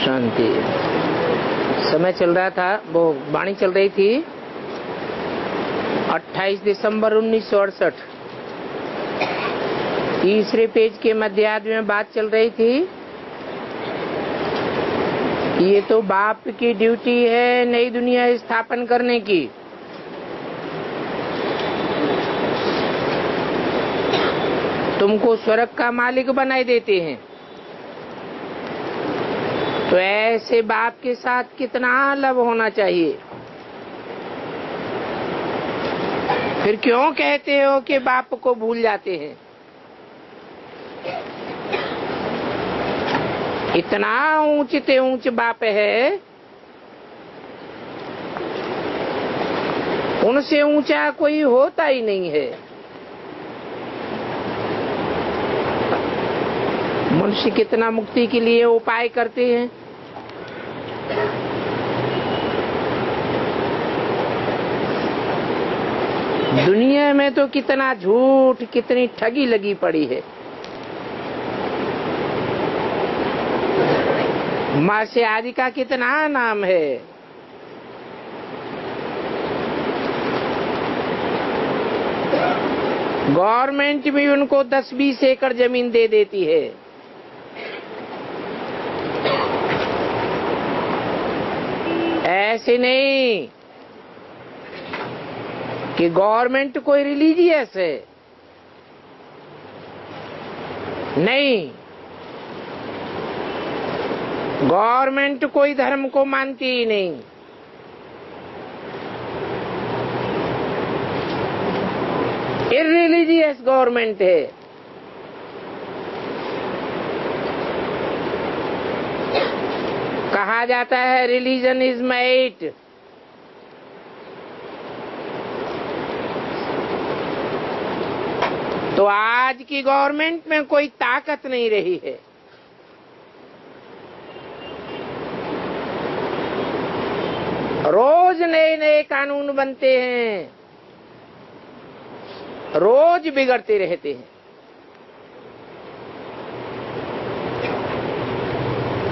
शांति। समय चल रहा था, वो वाणी चल रही थी 28 दिसंबर 1968। तीसरे पेज के मध्यार्ध में बात चल रही थी कि ये तो बाप की ड्यूटी है नई दुनिया स्थापन करने की। तुमको स्वर्ग का मालिक बनाए देते हैं, तो ऐसे बाप के साथ कितना लब होना चाहिए। फिर क्यों कहते हो कि बाप को भूल जाते हैं? इतना ऊंच ते ऊंच बाप है, उनसे ऊंचा कोई होता ही नहीं है। मनुष्य कितना मुक्ति के लिए उपाय करते हैं, दुनिया में तो कितना झूठ, कितनी ठगी लगी पड़ी है। माँ से आदि का कितना नाम है, गवर्नमेंट भी उनको 10-20 एकड़ जमीन दे देती है। ऐसे नहीं कि गवर्नमेंट कोई रिलीजियस है, नहीं, गवर्नमेंट कोई धर्म को मानती ही नहीं। इररिलीजियस गवर्नमेंट है। कहा जाता है रिलीजन इज माइट। तो आज की गवर्नमेंट में कोई ताकत नहीं रही है। रोज नए नए कानून बनते हैं, रोज बिगड़ते रहते हैं।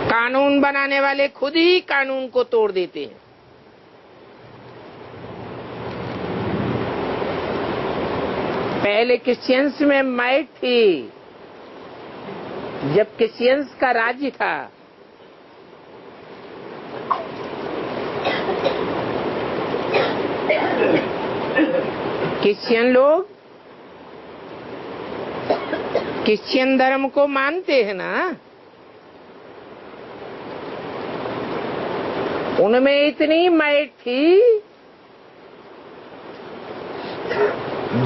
कानून बनाने वाले खुद ही कानून को तोड़ देते हैं। पहले क्रिश्चियंस में माइट थी, जब क्रिश्चियंस का राज्य था। क्रिश्चियन लोग क्रिश्चियन धर्म को मानते हैं ना, उनमें इतनी माइट थी,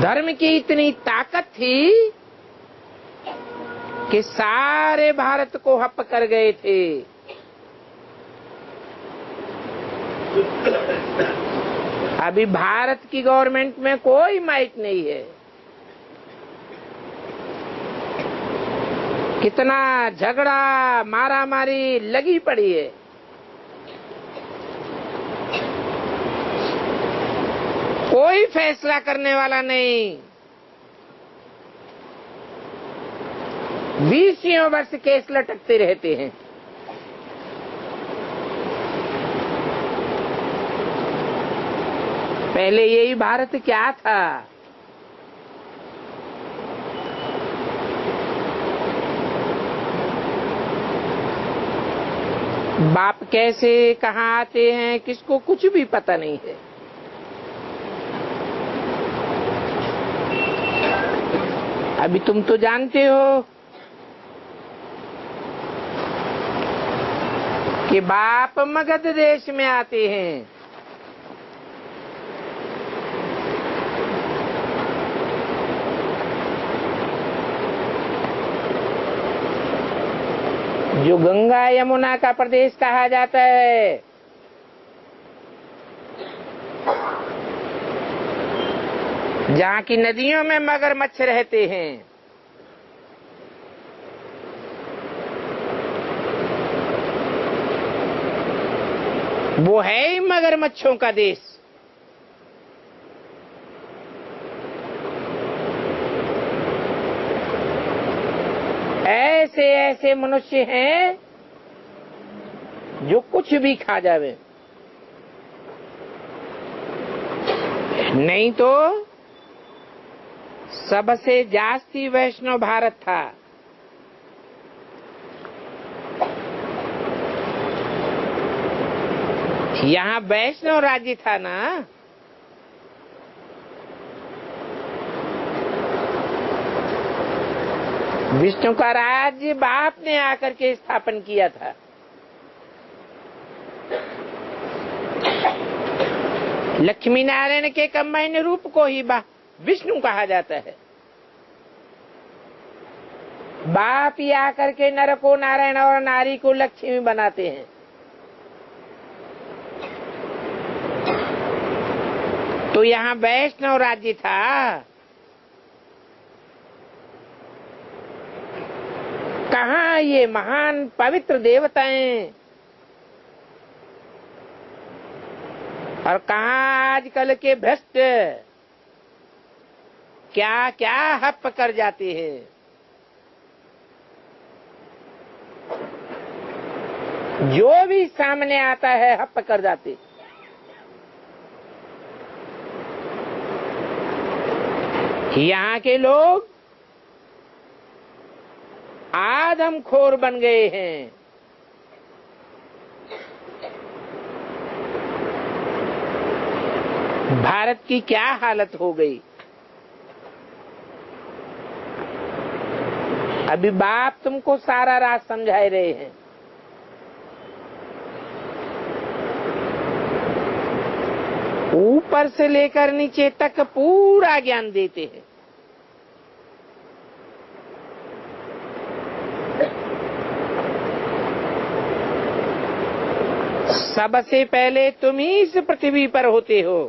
धर्म की इतनी ताकत थी कि सारे भारत को हप कर गए थे। अभी भारत की गवर्नमेंट में कोई माइट नहीं है। कितना झगड़ा मारामारी लगी पड़ी है। कोई फैसला करने वाला नहीं। 20 वर्ष केस लटकते रहते हैं। पहले यही भारत क्या था? बाप कैसे कहाँ आते हैं, किसको कुछ भी पता नहीं है। अभी तुम तो जानते हो कि बाप मगध देश में आते हैं। जो गंगा यमुना का प्रदेश कहा जाता है, जहाँ की नदियों में मगरमच्छ रहते हैं, वो है ही मगरमच्छों का देश। ऐसे ऐसे मनुष्य हैं जो कुछ भी खा जावे, नहीं तो सबसे जास्ती वैष्णव भारत था। यहाँ वैष्णव राज्य था ना। विष्णु का राज्य बाप ने आकर के स्थापन किया था। लक्ष्मी नारायण के कंबाइन रूप को ही विष्णु कहा जाता है। बाप ही आकर के नर को नारायण और नारी को लक्ष्मी बनाते हैं। तो यहाँ वैष्णव राज्य था। कहाँ ये महान पवित्र देवताएं और कहाँ आजकल के भ्रष्ट क्या क्या हप कर जाते हैं। जो भी सामने आता है हप कर जाते। यहाँ के लोग आदमखोर बन गए हैं। भारत की क्या हालत हो गई। अभी बाप तुमको सारा राज समझा रहे हैं। ऊपर से लेकर नीचे तक पूरा ज्ञान देते हैं। सबसे पहले तुम ही इस पृथ्वी पर होते हो।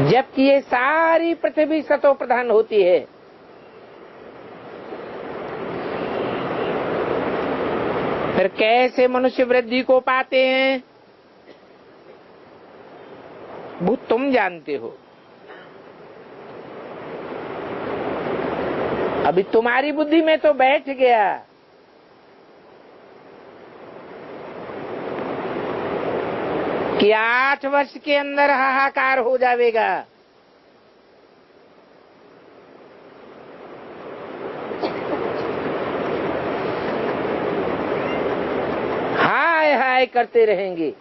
जबकि ये सारी पृथ्वी सतो प्रधान होती है। फिर कैसे मनुष्य वृद्धि को पाते हैं वो तुम जानते हो। अभी तुम्हारी बुद्धि में तो बैठ गया कि 8 वर्ष के अंदर हाहाकार हो जाएगा। हाय हाय करते रहेंगे।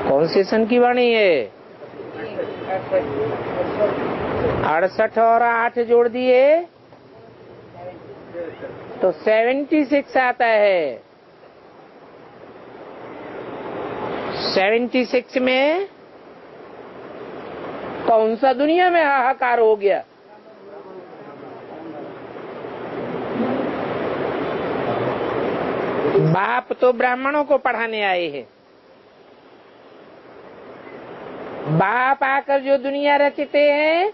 कौन से सन की वाणी है? 68 और 8 जोड़ दिए तो 76 आता है। 76 में कौन सा दुनिया में हाहाकार हो गया? बाप तो ब्राह्मणों को पढ़ाने आए हैं। बाप आकर जो दुनिया रचते हैं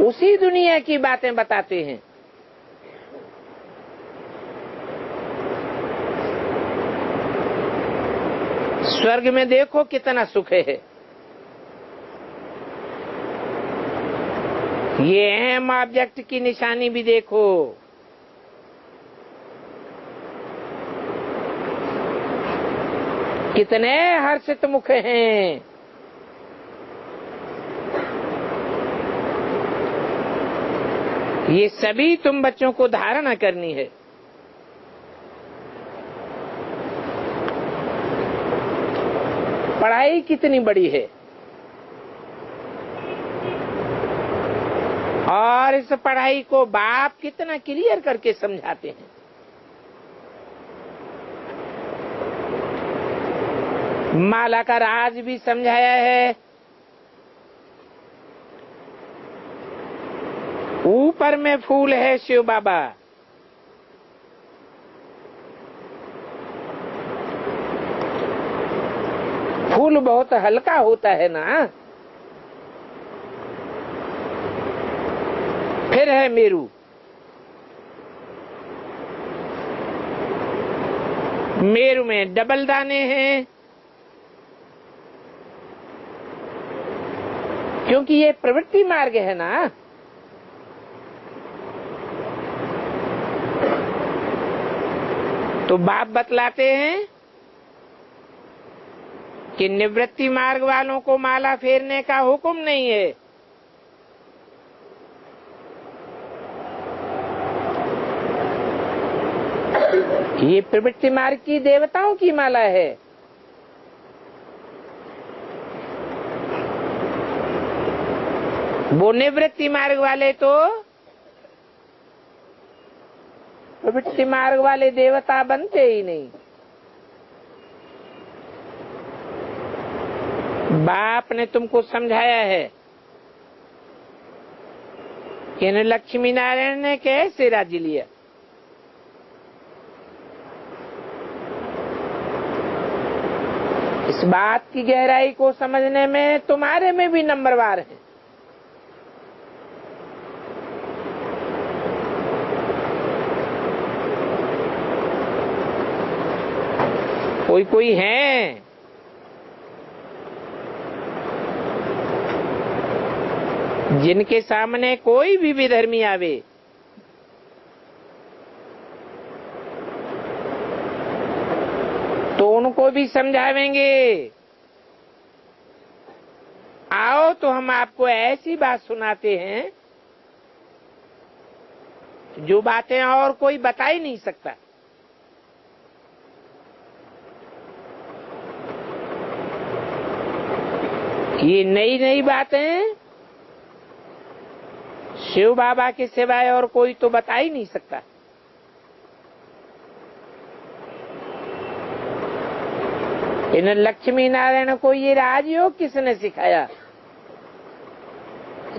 उसी दुनिया की बातें बताते हैं। स्वर्ग में देखो कितना सुख है। ये अहम ऑब्जेक्ट की निशानी भी देखो। कितने हर्षित मुख हैं। ये सभी तुम बच्चों को धारणा करनी है। पढ़ाई कितनी बड़ी है और इस पढ़ाई को बाप कितना क्लियर करके समझाते हैं। माला का राज भी समझाया है। ऊपर में फूल है शिव बाबा, फूल बहुत हल्का होता है ना। फिर है मेरू, मेरू में डबल दाने हैं। क्योंकि ये प्रवृत्ति मार्ग है ना। तो बाप बतलाते हैं कि निवृत्ति मार्ग वालों को माला फेरने का हुक्म नहीं है। ये प्रवृत्ति मार्ग की देवताओं की माला है। वो निवृत्ति मार्ग वाले तो प्रवृत्ति मार्ग वाले देवता बनते ही नहीं। बाप ने तुमको समझाया है कि लक्ष्मी नारायण ने कैसे राज्य लिया। इस बात की गहराई को समझने में तुम्हारे में भी नंबरवार है। कोई है जिनके सामने कोई भी विधर्मी आवे तो उनको भी समझावेंगे। आओ तो हम आपको ऐसी बात सुनाते हैं जो बातें और कोई बता ही नहीं सकता। ये नई नई बातें शिव बाबा के सिवाय और कोई तो बता ही नहीं सकता। इन लक्ष्मी नारायण को ये राजयोग किसने सिखाया?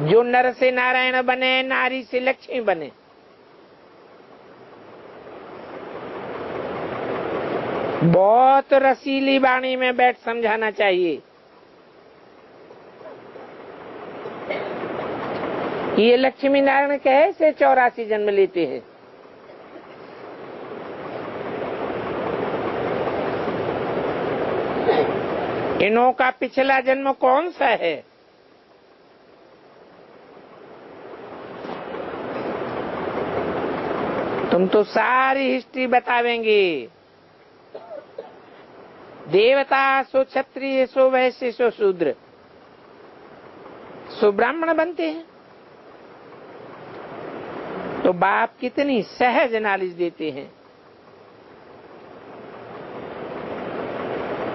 जो नर से नारायण बने, नारी से लक्ष्मी बने। बहुत रसीली वाणी में बैठ समझाना चाहिए। ये लक्ष्मी नारायण कैसे 84 जन्म लेते हैं? इन्हों का पिछला जन्म कौन सा है? तुम तो सारी हिस्ट्री बतावेंगे। देवता सो क्षत्रिय सो वैश्य सो शूद्र सो ब्राह्मण बनते हैं। तो बाप कितनी सहज नॉलेज देते हैं।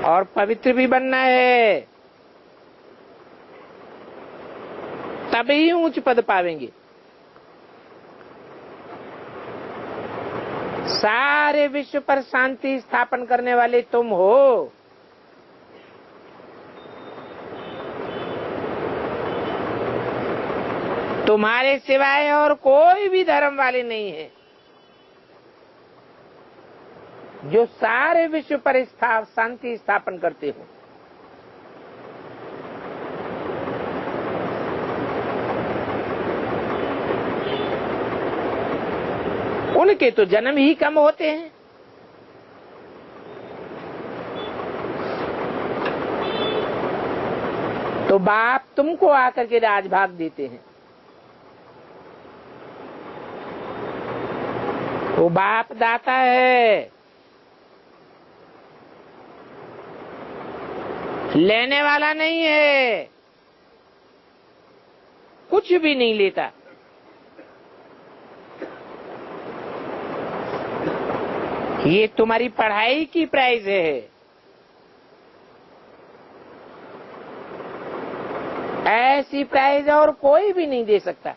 और पवित्र भी बनना है, तभी ऊंच पद पावेंगे। सारे विश्व पर शांति स्थापन करने वाले तुम हो। तुम्हारे सिवाय और कोई भी धर्म वाले नहीं है जो सारे विश्व पर शांति स्थापन करते हो। उनके तो जन्म ही कम होते हैं। तो बाप तुमको आकर के राजभाग देते हैं। वो बाप दाता है, लेने वाला नहीं है, कुछ भी नहीं लेता। ये तुम्हारी पढ़ाई की प्राइज है। ऐसी प्राइज और कोई भी नहीं दे सकता।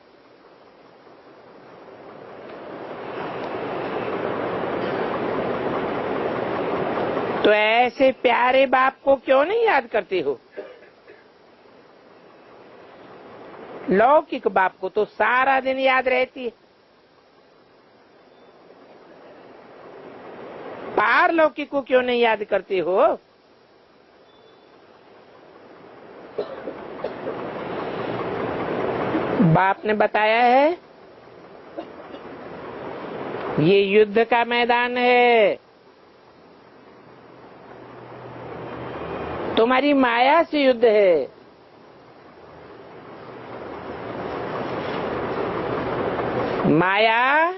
तो ऐसे प्यारे बाप को क्यों नहीं याद करते हो? लौकिक बाप को तो सारा दिन याद रहती है, पारलौकिक को क्यों नहीं याद करते हो? बाप ने बताया है ये युद्ध का मैदान है। तुम्हारी माया से युद्ध है। माया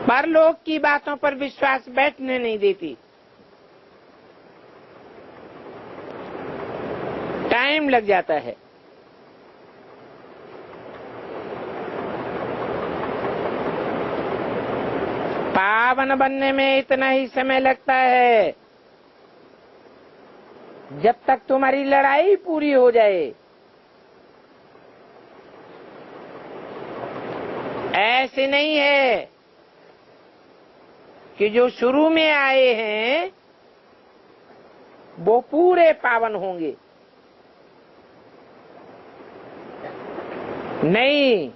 परलोक की बातों पर विश्वास बैठने नहीं देती। टाइम लग जाता है। पावन बनने में इतना ही समय लगता है जब तक तुम्हारी लड़ाई पूरी हो जाए। ऐसे नहीं है कि जो शुरू में आए हैं वो पूरे पावन होंगे। नहीं,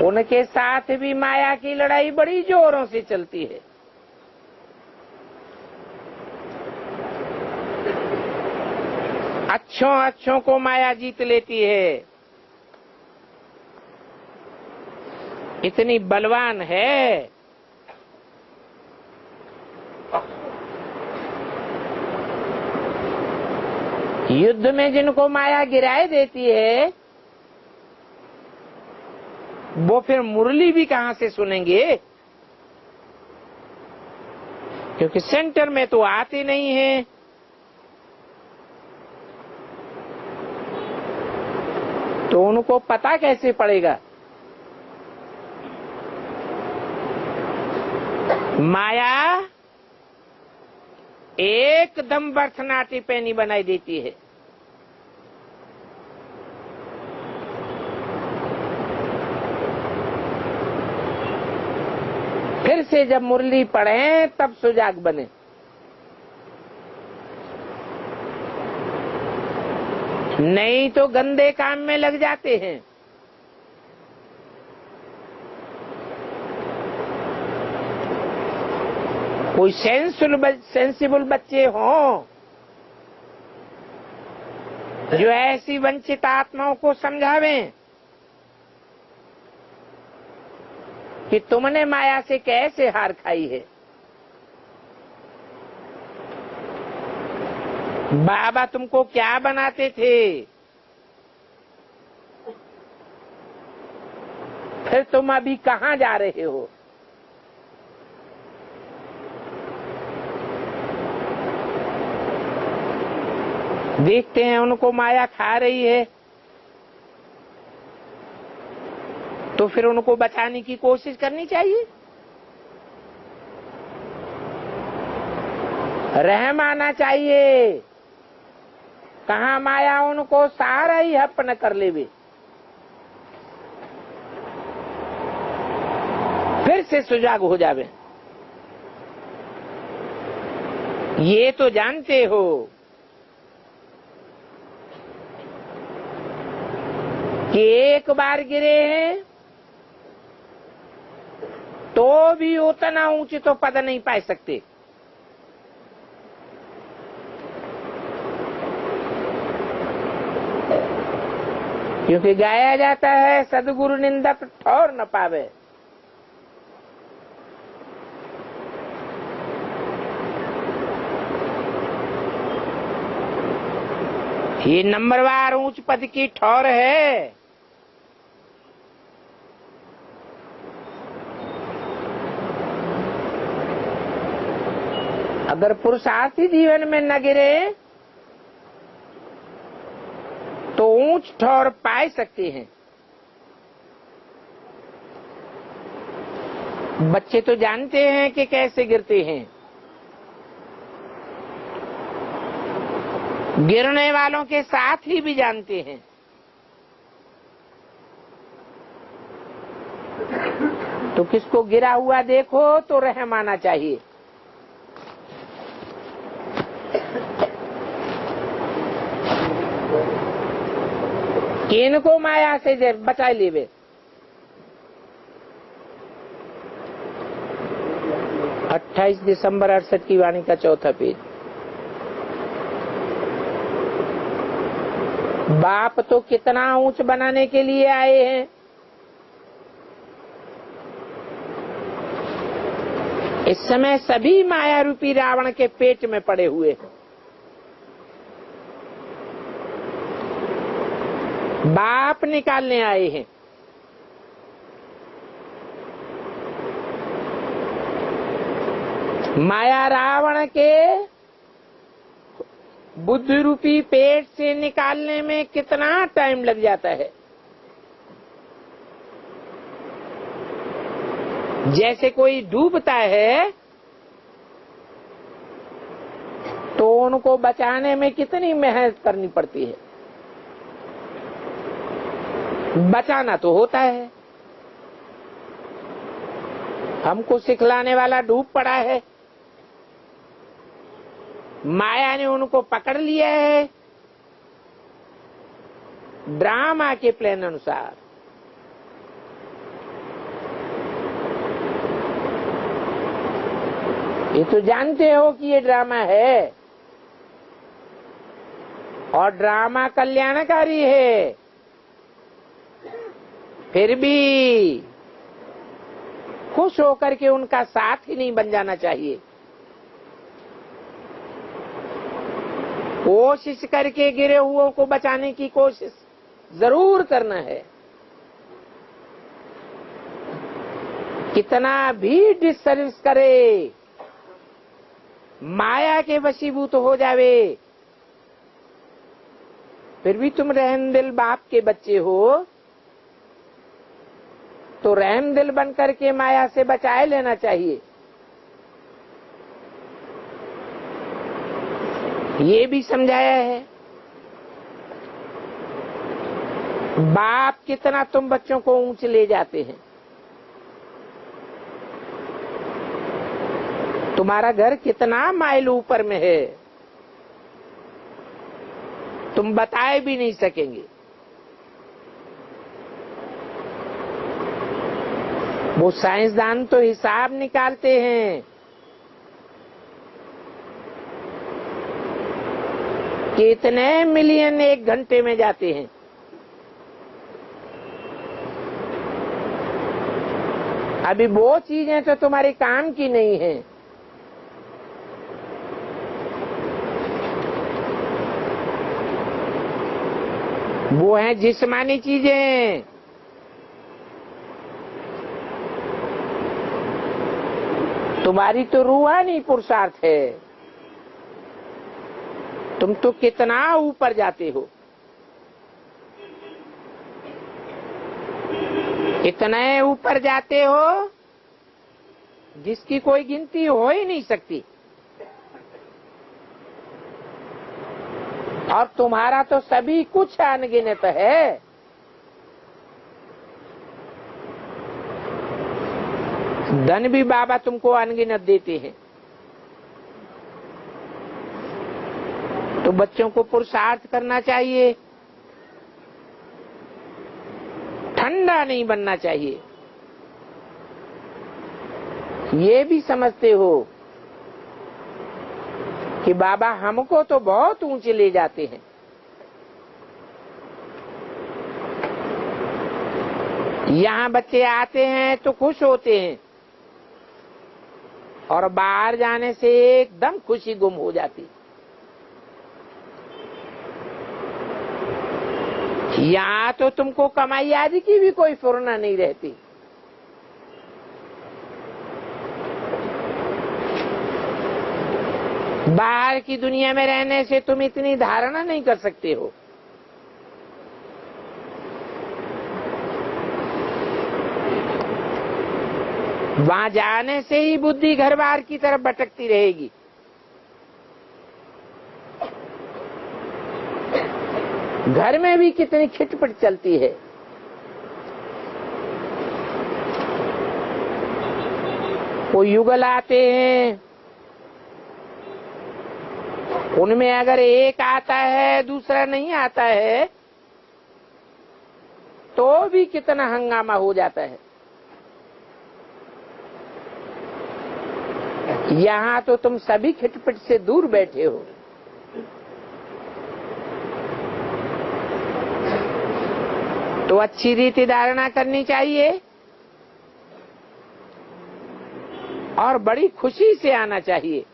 उनके साथ भी माया की लड़ाई बड़ी जोरों से चलती है। अच्छों को माया जीत लेती है। इतनी बलवान है युद्ध में जिनको माया गिराए देती है वो फिर मुरली भी कहां से सुनेंगे, क्योंकि सेंटर में तो आते नहीं है। तो उनको पता कैसे पड़ेगा। माया एकदम भरतनाट्य पैनी बनाई देती है। फिर से जब मुरली पढ़े तब सुजाग बने। नहीं तो गंदे काम में लग जाते हैं। कोई सेंसिबल बच्चे हों जो ऐसी वंचित आत्माओं को समझावें कि तुमने माया से कैसे हार खाई है। बाबा तुमको क्या बनाते थे, फिर तुम अभी कहां जा रहे हो। देखते हैं उनको माया खा रही है तो फिर उनको बचाने की कोशिश करनी चाहिए। रहम आना चाहिए। कहाँ माया उनको सारा ही हपन कर लेवे। फिर से सुजाग हो जावे। ये तो जानते हो कि एक बार गिरे हैं तो भी उतना ऊंचे तो पद नहीं पा सकते। क्योंकि गाया जाता है सदगुरु निंदक ठौर न पावे। ये नंबरवार ऊंच पद की ठौर है। अगर पुरुषार्थी जीवन में न गिरे तो ऊंच ठौर पाए सकते हैं। बच्चे तो जानते हैं कि कैसे गिरते हैं। गिरने वालों के साथ ही भी जानते हैं। तो किसको गिरा हुआ देखो तो रहम आना चाहिए। कि इनको माया से बचा लेवे। अट्ठाईस दिसंबर 68 की वाणी का चौथा पेज। बाप तो कितना ऊंच बनाने के लिए आए हैं। इस समय सभी माया रूपी रावण के पेट में पड़े हुए हैं। बाप निकालने आए हैं। माया रावण के बुद्धि रूपी पेट से निकालने में कितना टाइम लग जाता है। जैसे कोई डूबता है तो उनको बचाने में कितनी मेहनत करनी पड़ती है। बचाना तो होता है, हमको सिखलाने वाला डूब पड़ा है, माया ने उनको पकड़ लिया है ड्रामा के प्लान अनुसार। ये तो जानते हो कि ये ड्रामा है और ड्रामा कल्याणकारी है, फिर भी खुश होकर के उनका साथ ही नहीं बन जाना चाहिए। कोशिश करके गिरे हुओं को बचाने की कोशिश जरूर करना है। कितना भी डिससर्विस करे, माया के वशीभूत हो जावे, फिर भी तुम रहमदिल बाप के बच्चे हो तो रहमदिल बनकर के माया से बचाए लेना चाहिए। ये भी समझाया है। बाप कितना तुम बच्चों को ऊंचे ले जाते हैं। तुम्हारा घर कितना माइल ऊपर में है, तुम बताए भी नहीं सकेंगे। वो साइंसदान तो हिसाब निकालते हैं कितने मिलियन एक घंटे में जाते हैं। अभी वो चीजें तो तुम्हारे काम की नहीं है। वो हैं जिस्मानी चीजें। तुम्हारी तो रूहानी पुरुषार्थ है। तुम तो कितना ऊपर जाते हो, इतने ऊपर जाते हो जिसकी कोई गिनती हो ही नहीं सकती। और तुम्हारा तो सभी कुछ अनगिनत है। धन भी बाबा तुमको अनगिनत देते हैं। तो बच्चों को पुरुषार्थ करना चाहिए, ठंडा नहीं बनना चाहिए। ये भी समझते हो कि बाबा हमको तो बहुत ऊंचे ले जाते हैं। यहाँ बच्चे आते हैं तो खुश होते हैं और बाहर जाने से एकदम खुशी गुम हो जाती। यहाँ तो तुमको कमाई आदि की भी कोई फुर्ना नहीं रहती। बाहर की दुनिया में रहने से तुम इतनी धारणा नहीं कर सकते हो। वहां जाने से ही बुद्धि घर बार की तरफ भटकती रहेगी। घर में भी कितनी खिटपिट चलती है। वो युगल आते हैं, उनमें अगर एक आता है दूसरा नहीं आता है तो भी कितना हंगामा हो जाता है। यहाँ तो तुम सभी खिटपिट से दूर बैठे हो। तो अच्छी रीति धारणा करनी चाहिए और बड़ी खुशी से आना चाहिए।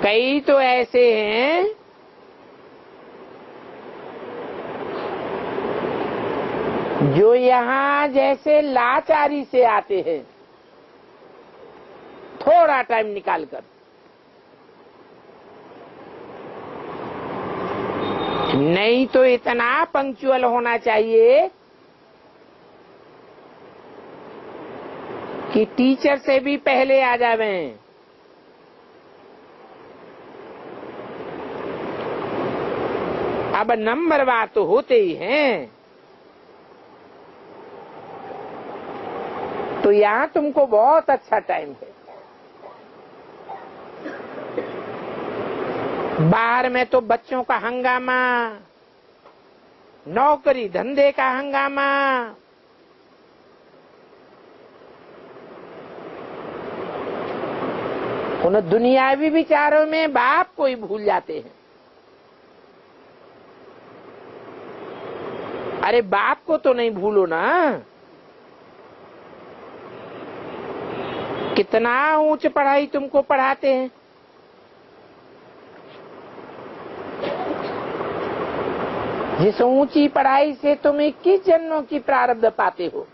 कई तो ऐसे हैं जो यहाँ जैसे लाचारी से आते हैं, थोड़ा टाइम निकालकर, नहीं तो इतना पंक्चुअल होना चाहिए कि टीचर से भी पहले आ जावे। अब नंबरवार तो होते ही हैं, तो यहाँ तुमको बहुत अच्छा टाइम है। बाहर में तो बच्चों का हंगामा, नौकरी धंधे का हंगामा, उन दुनियावी विचारों में बाप को ही भूल जाते हैं। अरे बाप को तो नहीं भूलो ना। कितना ऊंच पढ़ाई तुमको पढ़ाते हैं, जिस ऊंची पढ़ाई से तुम 21 जन्मों की प्रारब्ध पाते हो।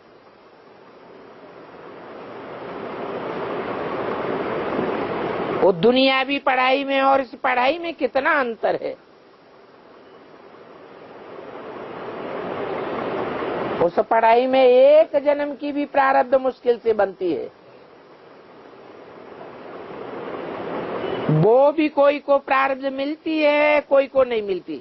वो दुनियावी पढ़ाई में और इस पढ़ाई में कितना अंतर है। उस पढ़ाई में एक जन्म की भी प्रारब्ध मुश्किल से बनती है, वो भी कोई को प्रारब्ध मिलती है, कोई को नहीं मिलती।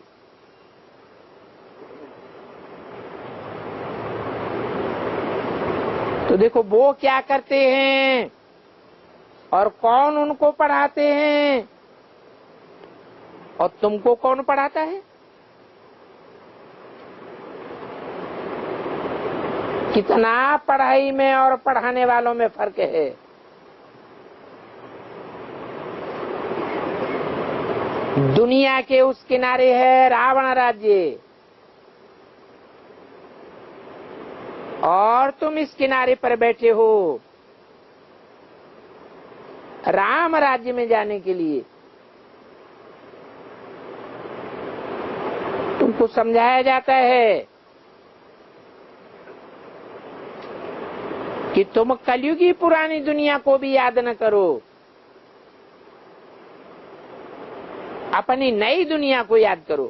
तो देखो वो क्या करते हैं और कौन उनको पढ़ाते हैं, और तुमको कौन पढ़ाता है। कितना पढ़ाई में और पढ़ाने वालों में फर्क है। दुनिया के उस किनारे है रावण राज्य, और तुम इस किनारे पर बैठे हो राम राज्य में जाने के लिए। तुमको समझाया जाता है कि तुम कलयुगी पुरानी दुनिया को भी याद न करो, अपनी नई दुनिया को याद करो।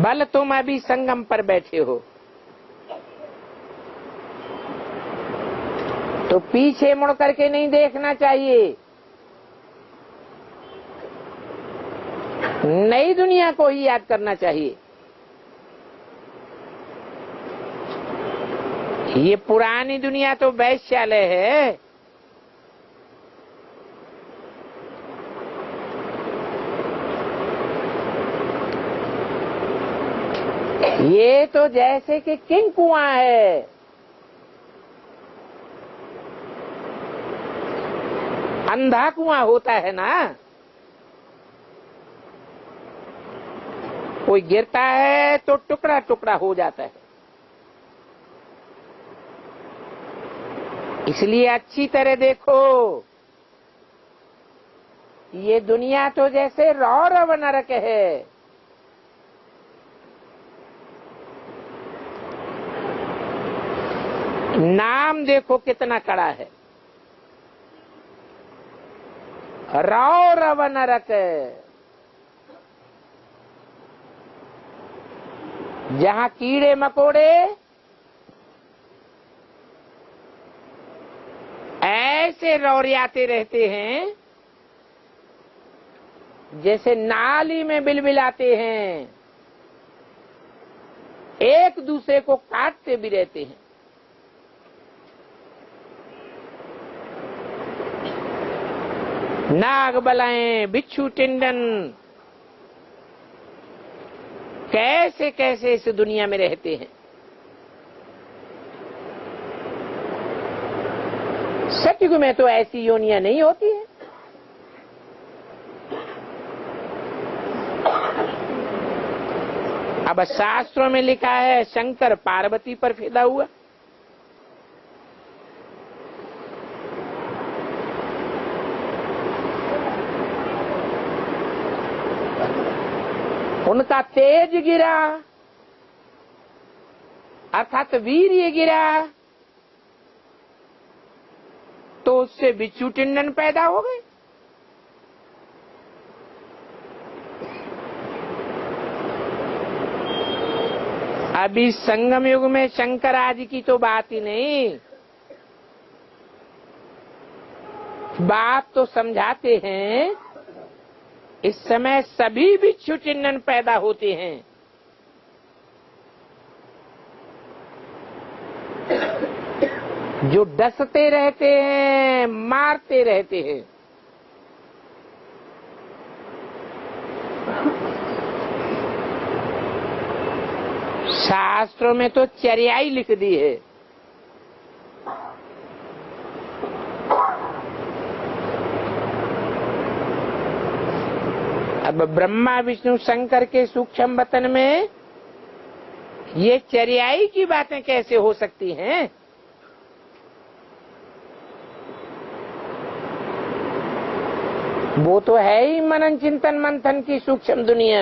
बल तुम अभी संगम पर बैठे हो, तो पीछे मुड़ करके नहीं देखना चाहिए, नई दुनिया को ही याद करना चाहिए। ये पुरानी दुनिया तो वैश्यालय है, ये तो जैसे कि किंग कुआं है। अंधा कुआं होता है ना, कोई गिरता है तो टुकड़ा टुकड़ा हो जाता है। इसलिए अच्छी तरह देखो, ये दुनिया तो जैसे रौरव नरक है। नाम देखो कितना कड़ा है, रौरव नरक, जहां कीड़े मकोड़े ऐसे रौरियाते रहते हैं जैसे नाली में बिलबिलाते हैं, एक दूसरे को काटते भी रहते हैं। नाग बलाएं, बिच्छू टिंडन कैसे कैसे इस दुनिया में रहते हैं। सतयुग में तो ऐसी योनियां नहीं होती है। अब शास्त्रों में लिखा है शंकर पार्वती पर फिदा हुआ, उनका तेज गिरा अर्थात वीर्य गिरा तो उससे बिच्छू टिंडन पैदा हो गए। अभी संगम युग में शंकर आदि की तो बात ही नहीं। बाप तो समझाते हैं इस समय सभी बिच्छू चिन्हन पैदा होते हैं। जो डसते रहते हैं, मारते रहते हैं। शास्त्रों में तो चर्याई लिख दी है। अब ब्रह्मा विष्णु शंकर के सूक्ष्म वतन में ये चर्याई की बातें कैसे हो सकती हैं? वो तो है ही मनन चिंतन मंथन की सूक्ष्म दुनिया।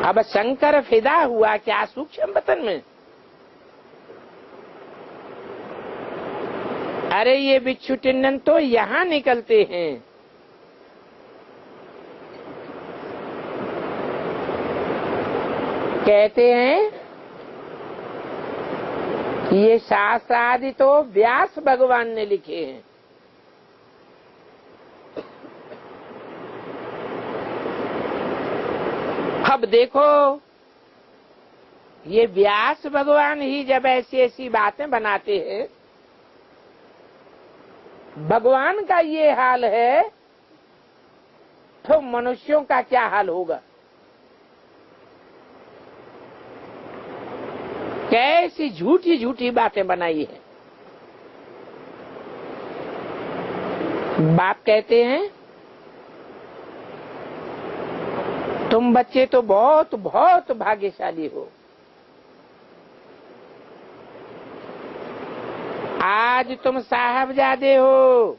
अब शंकर फिदा हुआ क्या सूक्ष्म वतन में? अरे ये बिच्छू टिंडन तो यहाँ निकलते हैं। कहते हैं कि ये शास्त्र आदि तो व्यास भगवान ने लिखे हैं। अब देखो ये व्यास भगवान ही जब ऐसी ऐसी बातें बनाते हैं, भगवान का ये हाल है तो मनुष्यों का क्या हाल होगा? कैसी झूठी झूठी बातें बनाई है। बाप कहते हैं तुम बच्चे तो बहुत बहुत भाग्यशाली हो। आज तुम साहबजादे हो,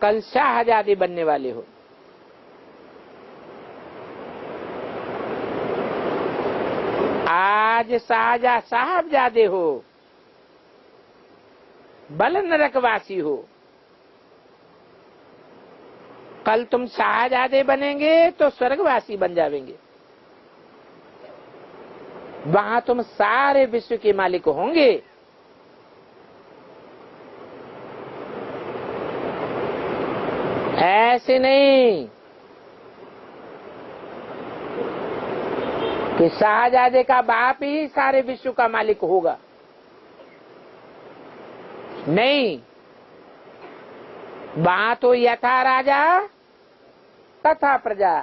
कल शाहजादे बनने वाले हो। आज साहबजादे हो, बल नरकवासी हो। कल तुम शाहजादे बनेंगे तो स्वर्गवासी बन जाएंगे। वहां तुम सारे विश्व के मालिक होंगे। ऐसे नहीं कि शाहजादे का बाप ही सारे विश्व का मालिक होगा। नहीं, वहां तो यथा राजा तथा प्रजा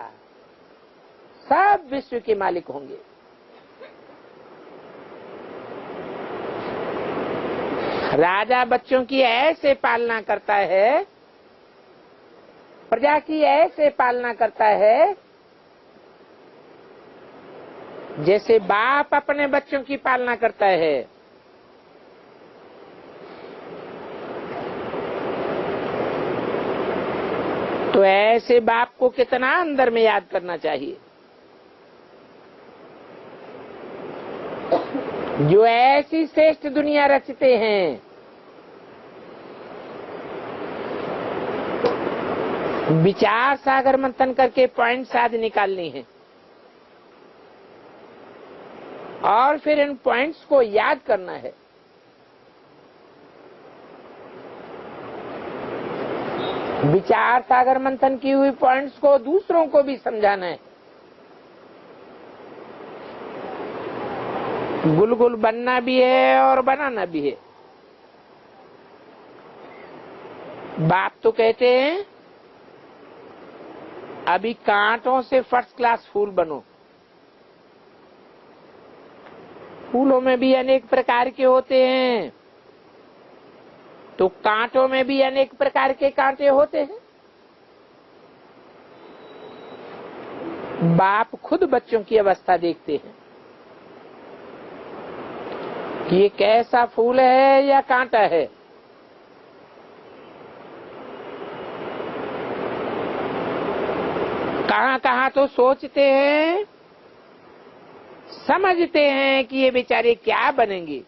सब विश्व के मालिक होंगे। राजा बच्चों की ऐसे पालना करता है, प्रजा की ऐसे पालना करता है जैसे बाप अपने बच्चों की पालना करता है। तो ऐसे बाप को कितना अंदर में याद करना चाहिए, जो ऐसी श्रेष्ठ दुनिया रचते हैं। विचार सागर मंथन करके पॉइंट्स आज निकालनी है और फिर इन पॉइंट्स को याद करना है। विचार सागर मंथन की हुई पॉइंट्स को दूसरों को भी समझाना है। गुलगुल बनना भी है और बनाना भी है। बाप तो कहते हैं अभी कांटों से फर्स्ट क्लास फूल बनो। फूलों में भी अनेक प्रकार के होते हैं, तो कांटों में भी अनेक प्रकार के कांटे होते हैं। बाप खुद बच्चों की अवस्था देखते हैं कि ये कैसा फूल है या कांटा है। कहाँ कहाँ तो सोचते हैं, समझते हैं कि ये बेचारे क्या बनेंगे।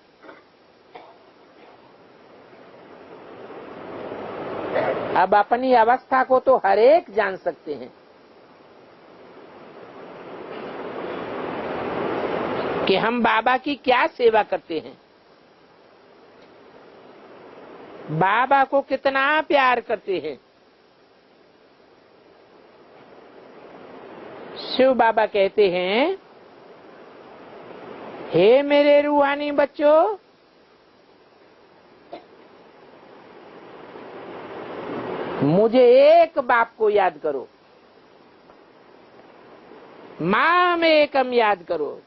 अब अपनी अवस्था को तो हर एक जान सकते हैं कि हम बाबा की क्या सेवा करते हैं, बाबा को कितना प्यार करते हैं। शिव बाबा कहते हैं, हे मेरे रूहानी बच्चों, मुझे एक बाप को याद करो, माम एकम याद करो।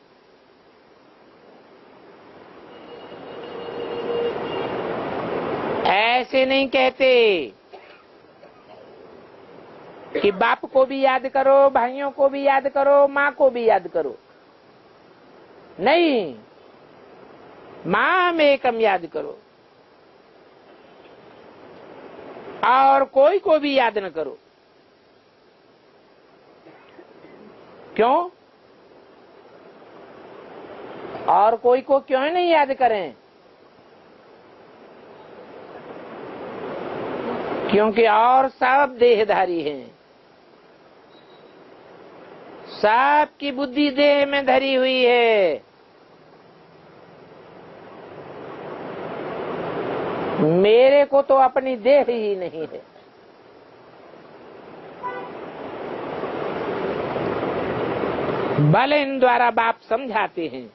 ऐसे नहीं कहते कि बाप को भी याद करो, भाइयों को भी याद करो, माँ को भी याद करो। नहीं, माम एकम याद करो और कोई को भी याद न करो। क्यों? और कोई को क्यों नहीं याद करें? क्योंकि और सब देहधारी हैं, सबकी बुद्धि देह में धरी हुई है। मेरे को तो अपनी देह ही नहीं है। बल इन द्वारा बाप समझाते हैं,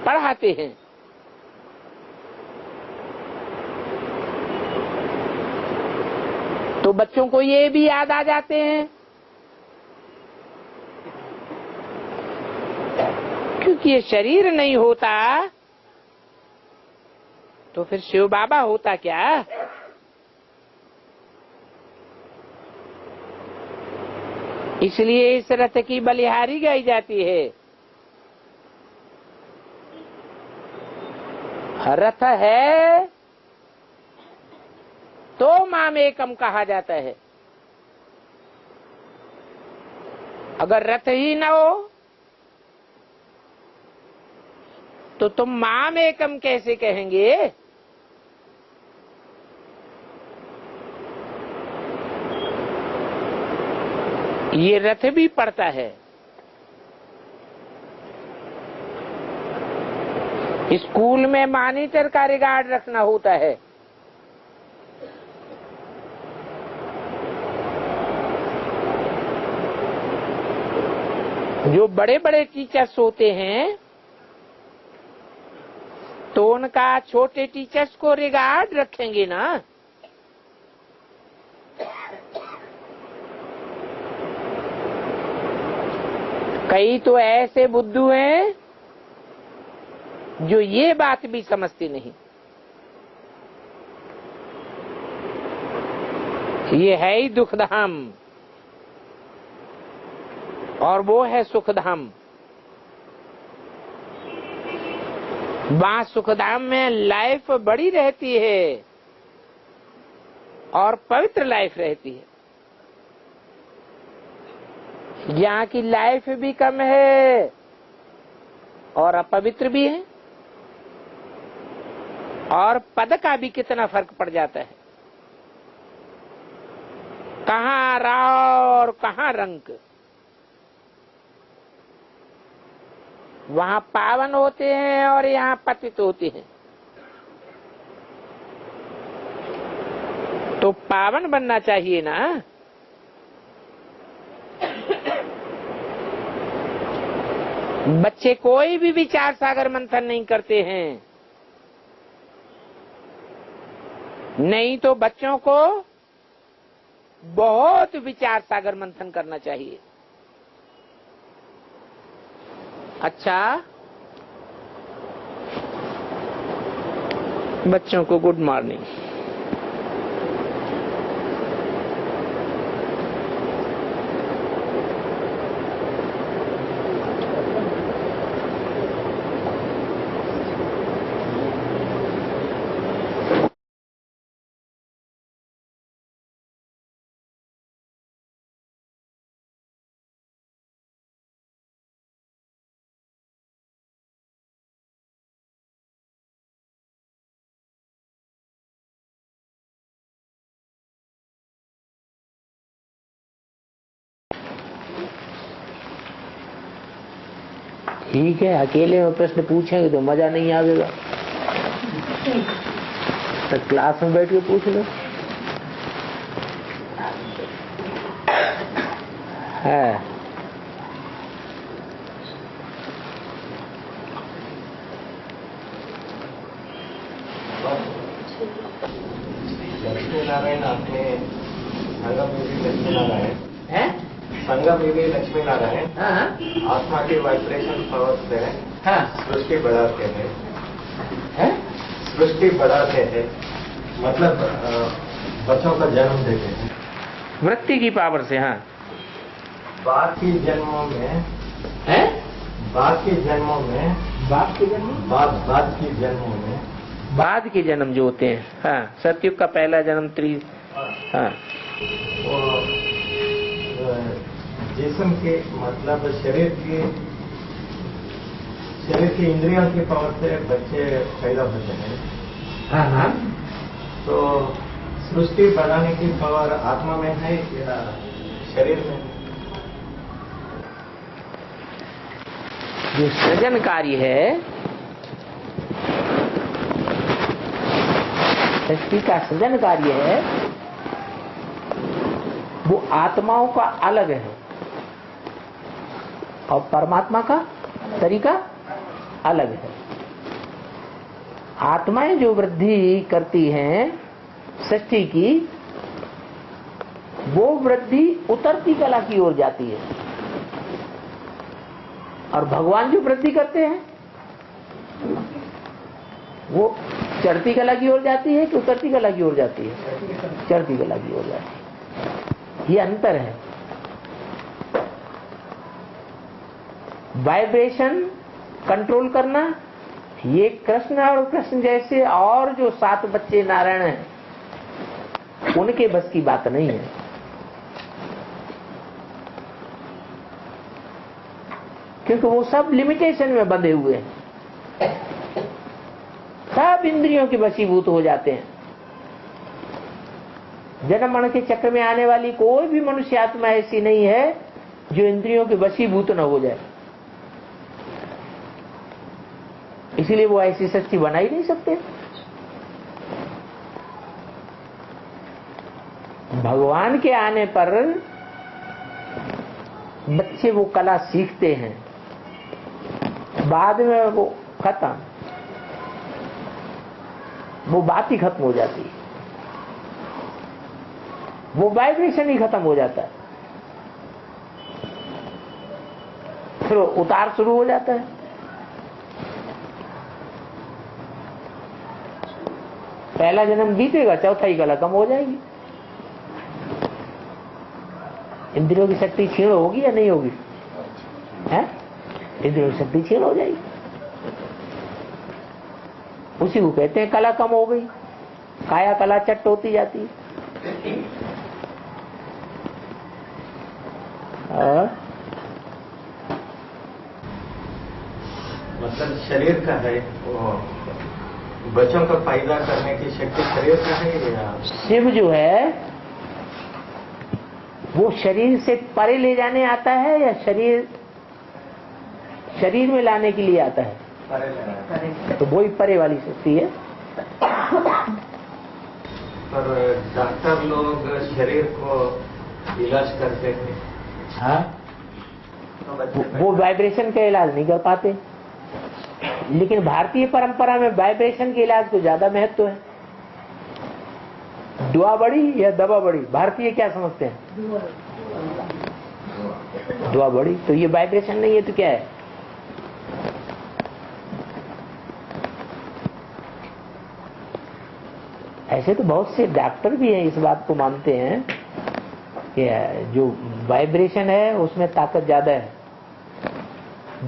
पढ़ाते हैं। तो बच्चों को ये भी याद आ जाते हैं, क्योंकि ये शरीर नहीं होता तो फिर शिव बाबा होता क्या? इसलिए इस रथ की बलिहारी गाई जाती है। रथ है तो माम एकम कहा जाता है। अगर रथ ही न हो तो तुम माम एकम कैसे कहेंगे? ये रथ भी पड़ता है। स्कूल में मॉनिटर का रिकॉर्ड रखना होता है। जो बड़े बड़े टीचर्स होते हैं तो उनका छोटे टीचर्स को रिगार्ड रखेंगे ना। कई तो ऐसे बुद्धू हैं जो ये बात भी समझते नहीं। ये है ही दुखधाम और वो है सुखधाम। वहां सुखधाम में लाइफ बड़ी रहती है और पवित्र लाइफ रहती है। यहाँ की लाइफ भी कम है और अपवित्र भी है, और पद का भी कितना फर्क पड़ जाता है। कहाँ राव और कहाँ रंक। वहाँ पावन होते हैं और यहाँ पतित होते हैं। तो पावन बनना चाहिए ना। बच्चे कोई भी विचार सागर मंथन नहीं करते हैं। नहीं तो बच्चों को बहुत विचार सागर मंथन करना चाहिए। अच्छा, बच्चों को गुड मॉर्निंग। ठीक है, अकेले में प्रश्न पूछेंगे तो मजा नहीं आएगा, तो क्लास में बैठ के पूछ लो। है लक्ष्मी नारायण अपने संगम में भी लक्ष्मी नारायण है, संगम में भी लक्ष्मी नारायण हाँ आत्मा के वाइब्रेशन पावर से हाँ सृष्टि बढ़ाते हैं, है, सृष्टि बढ़ाते हैं, मतलब बच्चों का जन्म देते हैं वृत्ति की पावर से। हाँ, बाकी जन्मों में है, बाकी जन्मों में बाप के जन्म, बाद की जन्मों में बाद के जन्म जो होते हैं। हाँ, सतयुग का पहला जन्म हाँ, वो जिस्म के मतलब शरीर की इंद्रियों की पावर से बच्चे पैदा होते हैं। हाँ हाँ, तो सृष्टि बढ़ाने की पावर आत्मा में है या शरीर में? जो सृजन कार्य है, सृष्टि का सृजन कार्य है, वो आत्माओं का अलग है और परमात्मा का तरीका अलग है। आत्माएं जो वृद्धि करती हैं सृष्टि की, वो वृद्धि उतरती कला की ओर जाती है, और भगवान जो वृद्धि करते हैं वो चढ़ती कला की ओर जाती है कि उतरती कला की ओर जाती है? चढ़ती कला की ओर जाती है। ये अंतर है। वाइब्रेशन कंट्रोल करना, ये कृष्ण और कृष्ण जैसे और जो 7 बच्चे नारायण हैं उनके बस की बात नहीं है। क्योंकि वो सब लिमिटेशन में बंधे हुए हैं, सब इंद्रियों के वशीभूत हो जाते हैं। जन्म मरण के चक्र में आने वाली कोई भी मनुष्य आत्मा ऐसी नहीं है जो इंद्रियों के वशीभूत न हो जाए। इसीलिए वो ऐसी सच्ची बना ही नहीं सकते। भगवान के आने पर बच्चे वो कला सीखते हैं, बाद में वो खत्म, वो बात ही खत्म हो जाती है, वो वाइब्रेशन ही खत्म हो जाता है, फिर उतार शुरू हो जाता है। पहला जन्म बीतेगा, चौथा ही कला कम हो जाएगी। इंद्रियों की शक्ति क्षीण होगी या नहीं होगी? है, इंद्रियों की शक्ति क्षीण हो जाएगी। उसी को कहते हैं कला कम हो गई, काया कला चट्ट होती जाती है। मतलब शरीर का है वो, बच्चों का फायदा करने की शक्ति शरीर का है या? शिव जो है वो शरीर से परे ले जाने आता है या शरीर में लाने के लिए आता है? परे। तो वही परे वाली शक्ति है। पर डॉक्टर लोग शरीर को इलाज करते हैं। हाँ, वो वाइब्रेशन का इलाज नहीं कर पाते, लेकिन भारतीय परंपरा में वाइब्रेशन के इलाज को ज्यादा महत्व है। दुआ बड़ी या दवा बड़ी, भारतीय क्या समझते हैं? दुआ बड़ी। तो ये वाइब्रेशन नहीं है तो क्या है? ऐसे तो बहुत से डॉक्टर भी हैं, इस बात को मानते हैं कि जो वाइब्रेशन है उसमें ताकत ज्यादा है।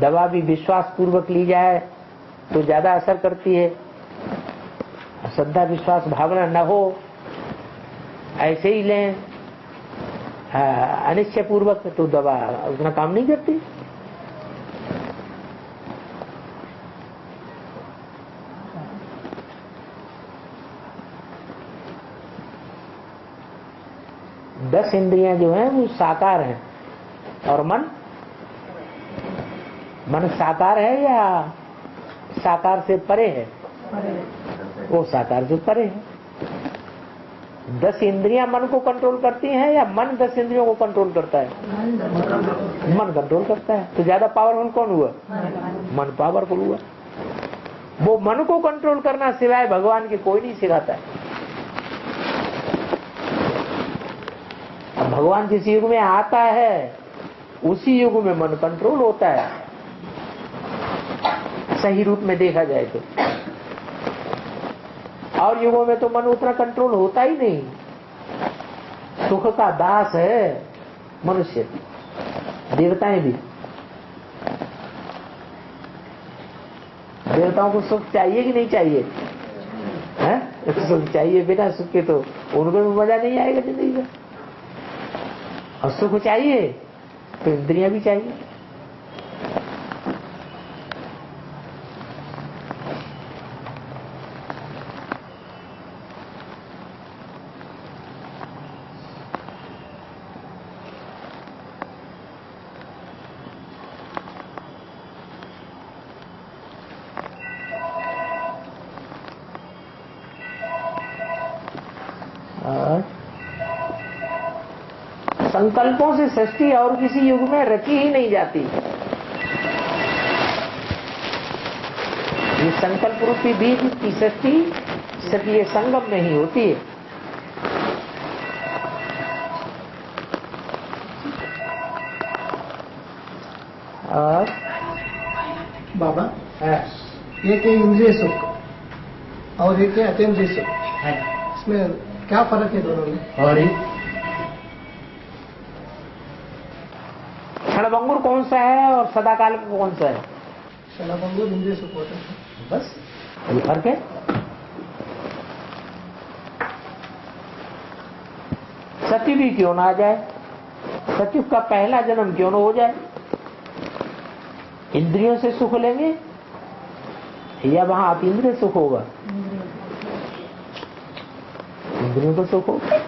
दवा भी विश्वास पूर्वक ली जाए तो ज्यादा असर करती है, श्रद्धा विश्वास भावना न हो ऐसे ही लें अनिश्चय पूर्वक तो दवा उतना काम नहीं करती। दस इंद्रियां जो हैं वो साकार हैं और मन मन साकार है या साकार से परे है? वो साकार से परे है। 10 इंद्रियां मन को कंट्रोल करती हैं या मन 10 इंद्रियों को कंट्रोल करता है? मन कंट्रोल करता है। तो ज्यादा पावरफुल कौन हुआ? मन पावरफुल हुआ। वो मन को कंट्रोल करना सिवाय भगवान के कोई नहीं सिखाता है। अब भगवान जिस युग में आता है उसी युग में मन कंट्रोल होता है, सही रूप में देखा जाए तो। और युगों में तो मन उतना कंट्रोल होता ही नहीं। सुख का दास है मनुष्य, देवताएं भी। देवताओं को सुख चाहिए कि नहीं चाहिए? है सुख चाहिए। बिना सुख के तो उनको भी मजा नहीं आएगा जिंदगी में। और सुख चाहिए तो इंद्रियां भी चाहिए। संकल्पों से सृष्टि और किसी युग में रची ही नहीं जाती। ये संकल्प रूपी बीज की सृष्टि सिर्फ ये संगम में ही होती है। और बाबा एक है इंद्रिय सुख और एक है अतीन्द्रिय सुख, इसमें क्या फर्क है दोनों में? और क्षणभंगुर कौन सा है और सदाकाल का कौन सा है? क्षणभंगुर इंद्रिय सुख होता है। बस ये फर्क है। सती भी क्यों ना आ जाए, सत्युग का पहला जन्म क्यों ना हो जाए। इंद्रियों से सुख लेंगे या वहां अतीन्द्रिय सुख होगा? इंद्रियों का सुख होगा।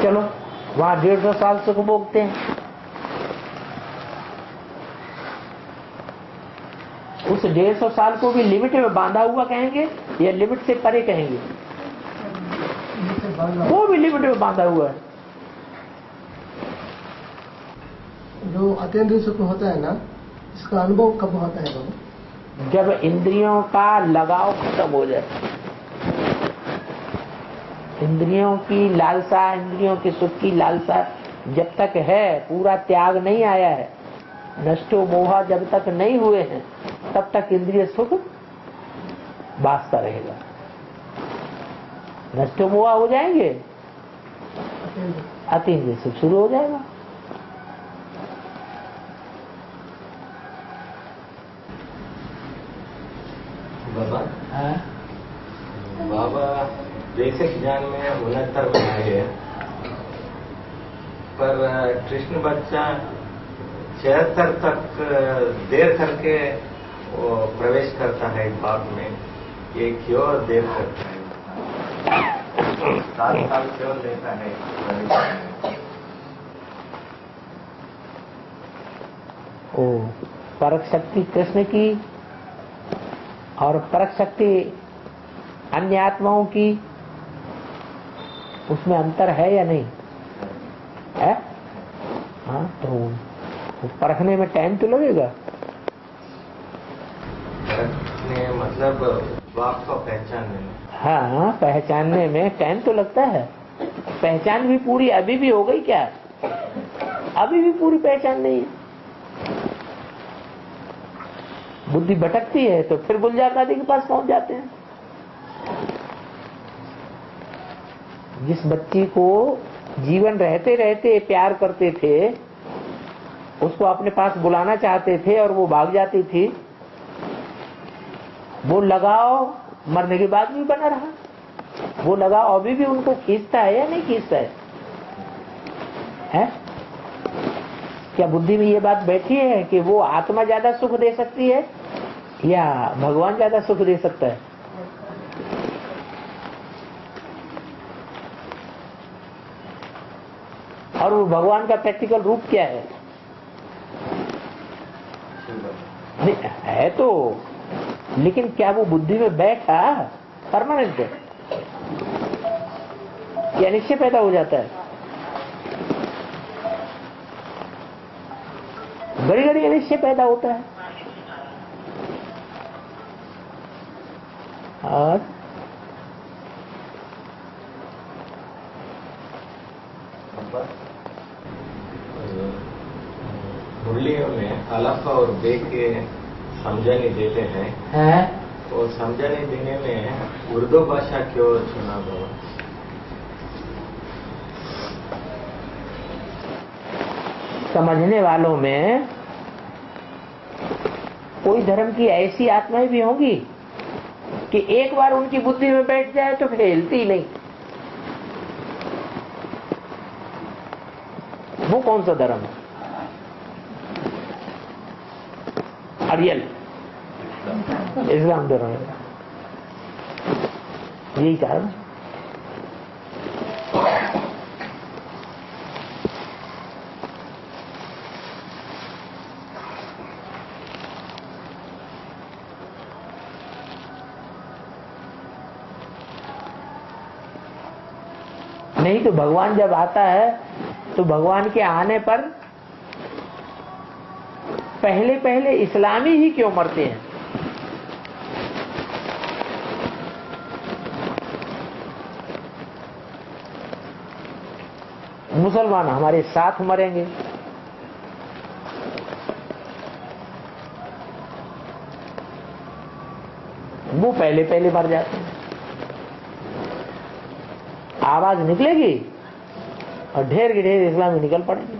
चलो वहां 150 साल सुख भोगते हैं। उस 150 साल को भी लिमिट में बांधा हुआ कहेंगे या लिमिट से परे कहेंगे? वो भी लिमिट में बांधा हुआ है। जो अतीन्द्रिय सुख होता है ना, इसका अनुभव कब होता है बाबा? जब इंद्रियों का लगाव खत्म हो जाए। इंद्रियों की लालसा, इंद्रियों के सुख की लालसा जब तक है, पूरा त्याग नहीं आया है, नष्टो मोहा जब तक नहीं हुए हैं, तब तक इंद्रिय सुख बासता रहेगा। नष्टो मोहा हो जाएंगे, अतीन्द्रिय सुख शुरू हो जाएगा। बाबा बाबा बेसिक ज्ञान में 69 बनाए, पर कृष्ण बच्चा 76 तक देर करके वो प्रवेश करता है बाप में। ये क्यों देर करता है? 7 साल क्यों लेता है? ओ परक शक्ति कृष्ण की और परक शक्ति अन्य आत्माओं की, उसमें अंतर है या नहीं है? हाँ, तो परखने में टाइम तो लगेगा। परखने मतलब बाप को पहचानने में। हाँ, पहचानने में टाइम तो लगता है। पहचान भी पूरी अभी भी हो गई क्या? अभी भी पूरी पहचान नहीं है। बुद्धि भटकती है तो फिर गुलजार दादी के पास पहुंच जाते हैं। जिस बच्ची को जीवन रहते रहते प्यार करते थे, उसको अपने पास बुलाना चाहते थे और वो भाग जाती थी, वो लगाव मरने के बाद भी बना रहा। वो लगाव अभी भी उनको खींचता है या नहीं खींचता है? क्या बुद्धि में ये बात बैठी है कि वो आत्मा ज्यादा सुख दे सकती है या भगवान ज्यादा सुख दे सकता है? और वो भगवान का प्रैक्टिकल रूप क्या है? नहीं है तो, लेकिन क्या वो बुद्धि में बैठा परमानेंट है? क्या निश्चय पैदा हो जाता है? घड़ी घड़ी निश्चय पैदा होता है। और मुरलियों में अलफ और बे के समझाने देते हैं, और समझाने देने में उर्दू भाषा क्यों चुना बाबा? समझने वालों में कोई धर्म की ऐसी आत्माएं भी होंगी कि एक बार उनकी बुद्धि में बैठ जाए तो फिर हिलती ही नहीं। वो कौन सा धर्म है? अरियल इस्लाम धर्म है। यही कारण नहीं तो भगवान जब आता है तो भगवान के आने पर पहले पहले इस्लामी ही क्यों मरते हैं? मुसलमान हमारे साथ मरेंगे, वो पहले पहले मर जाते हैं। आवाज निकलेगी और ढेर के ढेर इस्लामी निकल पड़ेंगे।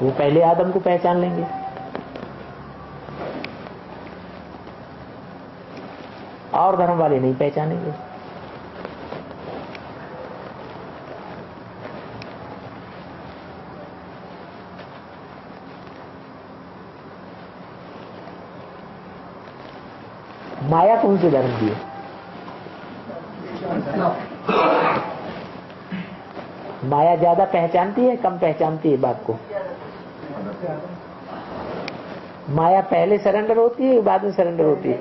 वो पहले आदम को पहचान लेंगे। और धर्म वाले नहीं पहचानेंगे। माया कौन से धर्म की है? माया ज्यादा पहचानती है, कम पहचानती है बाप को? माया पहले सरेंडर होती है, बाद में सरेंडर होती है?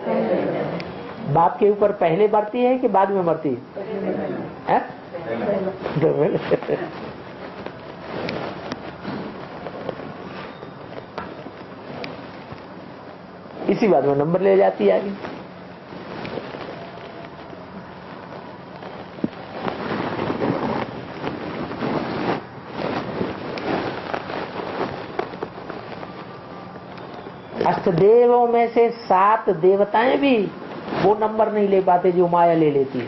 बाप के ऊपर पहले मरती है कि बाद में मरती है? इसी बात में नंबर ले जाती है आगे। अष्टदेवों में से 7 देवताएं भी वो नंबर नहीं ले पाते जो माया ले लेती है।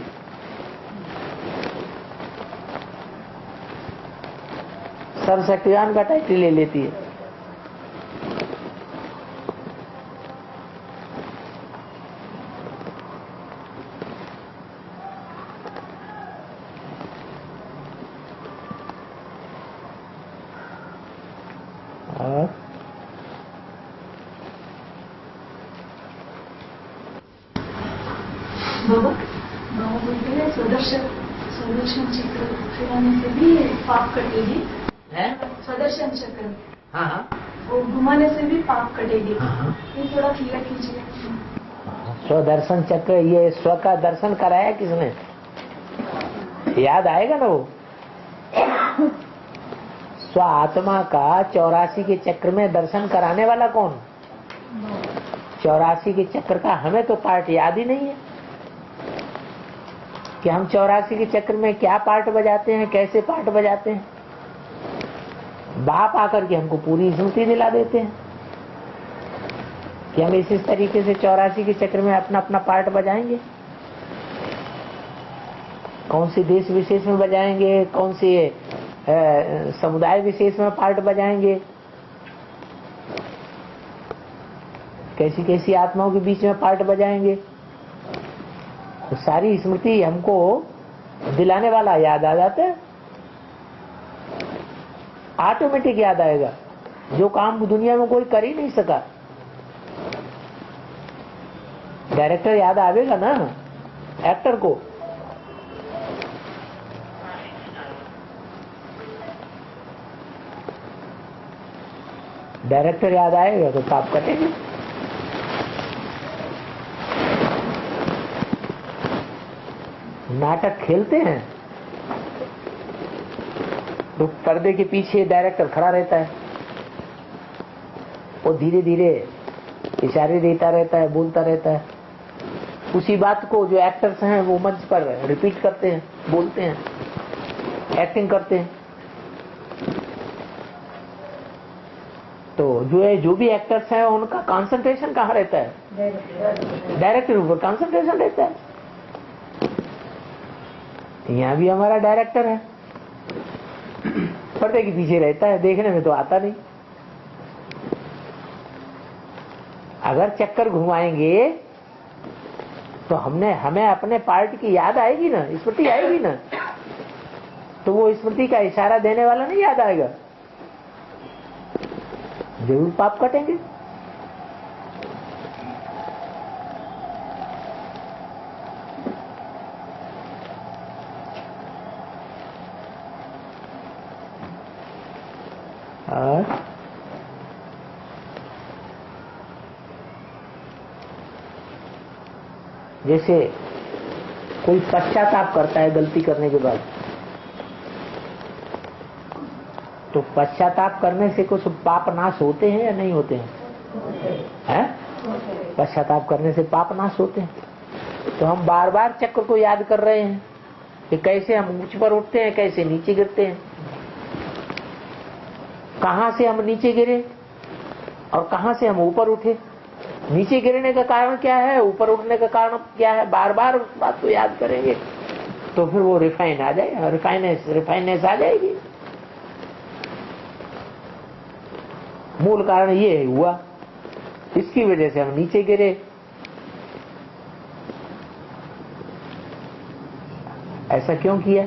सर्वशक्तिवान का टाइटल ले लेती है। बाबा बोलते हैं स्वदर्शन चक्र फिराने से भी पाप कटेगी। स्वदर्शन चक्र, हाँ हाँ, वो घुमाने से भी पाप कटेगी। हाँ। ये थोड़ा क्लियर कीजिए। स्वदर्शन चक्र, ये स्व का दर्शन कराया किसने? याद आएगा ना वो। स्व आत्मा का 84 के चक्र में दर्शन कराने वाला कौन? 84 के चक्र का हमें तो पार्ट याद ही नहीं है कि हम 84 के चक्र में क्या पार्ट बजाते हैं, कैसे पार्ट बजाते हैं। बाप आकर के हमको पूरी स्मृति दिला देते हैं कि हम इस तरीके से 84 के चक्र में अपना अपना पार्ट बजाएंगे। कौन सी देश विशेष में बजाएंगे, कौन सी समुदाय विशेष में पार्ट बजाएंगे, कैसी कैसी आत्माओं के बीच में पार्ट बजाएंगे। तो सारी स्मृति हमको दिलाने वाला याद आ जाता है, ऑटोमेटिक याद आएगा। जो काम दुनिया में कोई कर ही नहीं सका डायरेक्टर याद आवेगा ना एक्टर को। डायरेक्टर याद आएगा तो पाप कटेंगे। नाटक खेलते हैं तो पर्दे के पीछे डायरेक्टर खड़ा रहता है, वो धीरे धीरे इशारे देता रहता है, बोलता रहता है। उसी बात को जो एक्टर्स हैं वो मंच पर रिपीट करते हैं, बोलते हैं, एक्टिंग करते हैं। तो जो भी एक्टर्स हैं उनका कंसंट्रेशन कहाँ रहता है? डायरेक्टर ऊपर कंसंट्रेशन रहता है। यहाँ भी हमारा डायरेक्टर है, पर्दे के पीछे रहता है, देखने में तो आता नहीं। अगर चक्कर घुमाएंगे तो हमें अपने पार्ट की याद आएगी ना, स्मृति आएगी ना, तो वो स्मृति का इशारा देने वाला नहीं याद आएगा, जरूर पाप कटेंगे। और जैसे कोई पश्चाताप करता है गलती करने के बाद, तो पश्चाताप करने से कुछ पाप नाश होते हैं या नहीं होते हैं? हैं? पश्चाताप करने से पाप नाश होते हैं। तो हम बार बार चक्र को याद कर रहे हैं कि कैसे हम ऊंच पर उठते हैं, कैसे नीचे गिरते हैं, कहां से हम नीचे गिरे और कहां से हम ऊपर उठे, नीचे गिरने का कारण क्या है, ऊपर उठने का कारण क्या है। बार बार उस बात को याद करेंगे तो फिर वो रिफाइन आ जाएगा, रिफाइनेस आ जाएगी। मूल कारण ये हुआ, इसकी वजह से हम नीचे गिरे। ऐसा क्यों किया?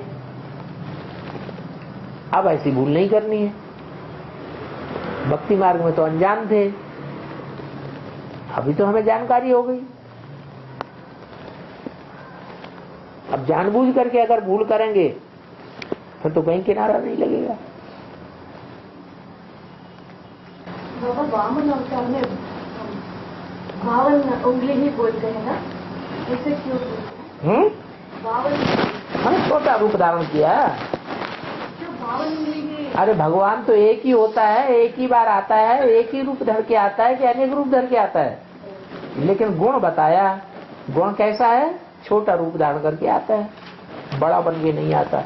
अब ऐसी भूल नहीं करनी है। भक्ति मार्ग में तो अनजान थे, अभी तो हमें जानकारी हो गई। अब जानबूझ करके अगर भूल करेंगे फिर तो कहीं किनारा नहीं लगेगा। बाबा वामन अवतार में बावन उंगली ही बोलते हैं ना, ऐसे क्यों बोलते हैं? बावन, हमने छोटा रूप धारण किया। क्यों बावन उंगली की? अरे भगवान तो एक ही होता है, एक ही बार आता है, एक ही रूप धर के आता है कि अनेक रूप धर के आता है। लेकिन गुण बताया, गुण कैसा है? छोटा रूप धारण करके आता है, बड़ा बन के नहीं आता।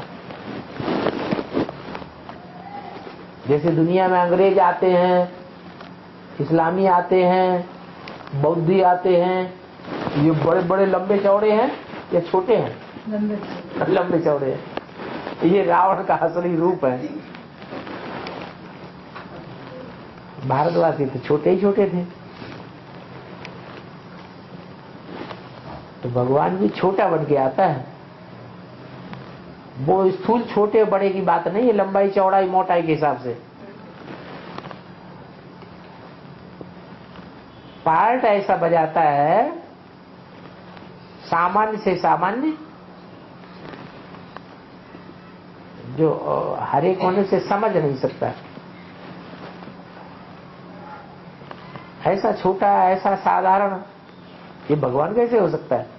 जैसे दुनिया में अंग्रेज आते हैं, इस्लामी आते हैं, बौद्धी आते हैं, ये बड़े बड़े लंबे चौड़े हैं या छोटे हैं? लंबे चौड़े हैं। ये रावण का असली रूप है। भारतवासी तो छोटे ही छोटे थे, तो भगवान भी छोटा बन के आता है। वो स्थूल छोटे बड़े की बात नहीं है, लंबाई चौड़ाई मोटाई के हिसाब से। पार्ट ऐसा बजाता है सामान्य से सामान्य, जो हर एक होने से समझ नहीं सकता। ऐसा छोटा, ऐसा साधारण, ये भगवान कैसे हो सकता है?